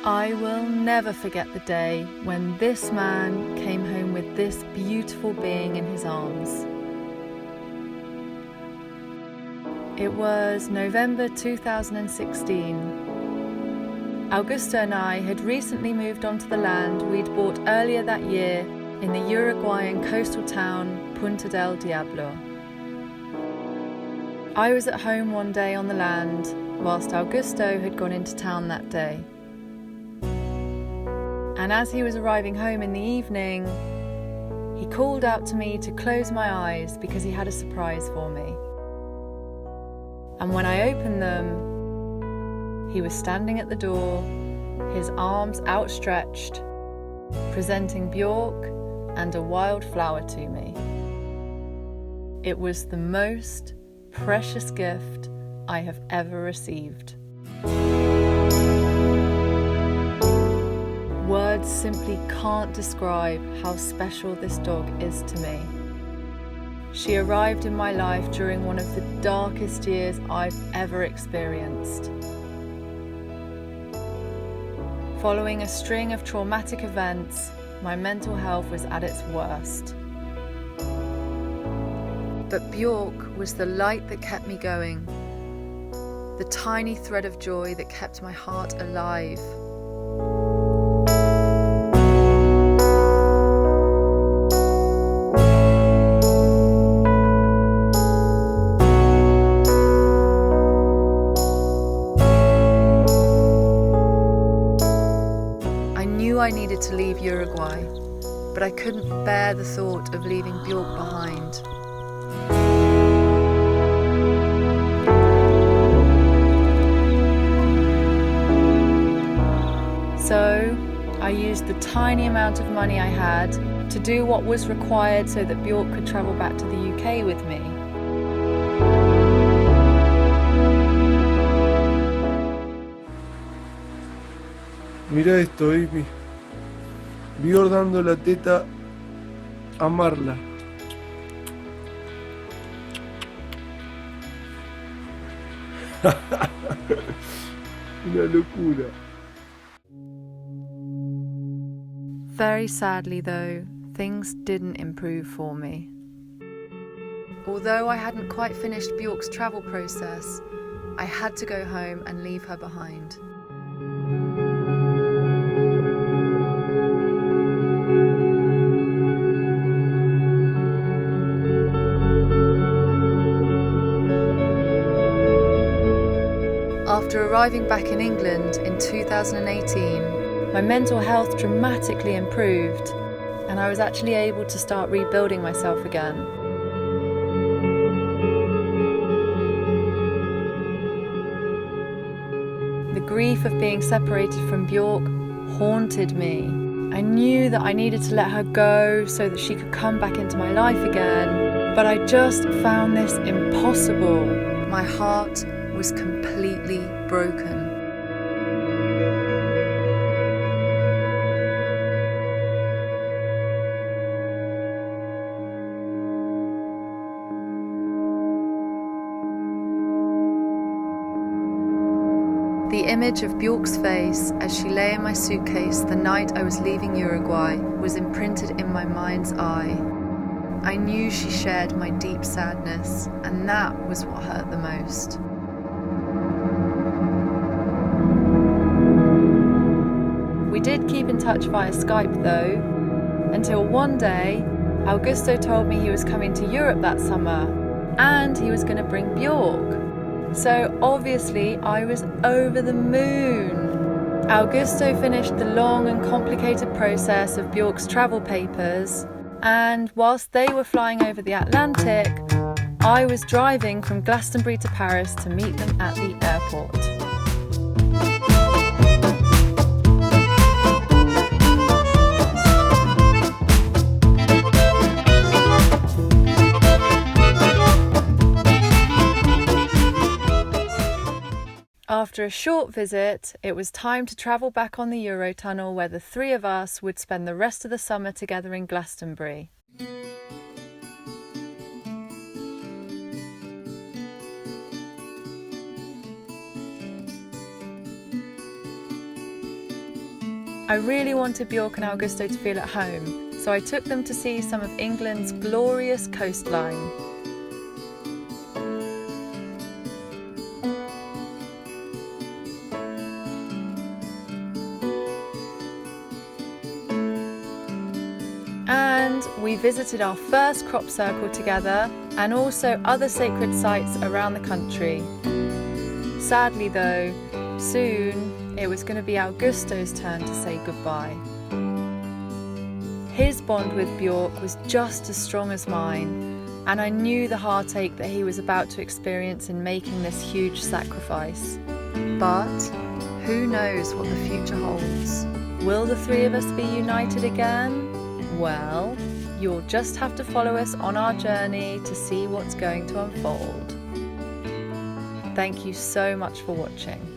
I will never forget the day when this man came home with this beautiful being in his arms. It was November 2016. Augusto and I had recently moved onto the land we'd bought earlier that year in the Uruguayan coastal town Punta del Diablo. I was at home one day on the land, whilst Augusto had gone into town that day. And as he was arriving home in the evening, he called out to me to close my eyes because he had a surprise for me. And when I opened them, he was standing at the door, his arms outstretched, presenting Björk and a wild flower to me. It was the most precious gift I have ever received. Words simply can't describe how special this dog is to me. She arrived in my life during one of the darkest years I've ever experienced. Following a string of traumatic events, my mental health was at its worst. But Björk was the light that kept me going, the tiny thread of joy that kept my heart alive. I needed to leave Uruguay, but I couldn't bear the thought of leaving Björk behind. So I used the tiny amount of money I had to do what was required so that Björk could travel back to the UK with me. Mira esto, Amy. Björk dando la teta a Marla. Una locura. Very sadly though, things didn't improve for me. Although I hadn't quite finished Björk's travel process, I had to go home and leave her behind. After arriving back in England in 2018, my mental health dramatically improved, and I was actually able to start rebuilding myself again. The grief of being separated from Björk haunted me. I knew that I needed to let her go so that she could come back into my life again, but I just found this impossible. My heart was completely broken. The image of Björk's face as she lay in my suitcase the night I was leaving Uruguay was imprinted in my mind's eye. I knew she shared my deep sadness, and that was what hurt the most. We did keep in touch via Skype though, until one day, Augusto told me he was coming to Europe that summer, and he was going to bring Björk. So obviously I was over the moon. Augusto finished the long and complicated process of Björk's travel papers, and whilst they were flying over the Atlantic, I was driving from Glastonbury to Paris to meet them at the airport. After a short visit, it was time to travel back on the Eurotunnel where the three of us would spend the rest of the summer together in Glastonbury. I really wanted Björk and Augusto to feel at home, so I took them to see some of England's glorious coastline. And we visited our first crop circle together and also other sacred sites around the country. Sadly though, soon it was going to be Augusto's turn to say goodbye. His bond with Björk was just as strong as mine, and I knew the heartache that he was about to experience in making this huge sacrifice. But who knows what the future holds? Will the three of us be united again? Well, you'll just have to follow us on our journey to see what's going to unfold. Thank you so much for watching.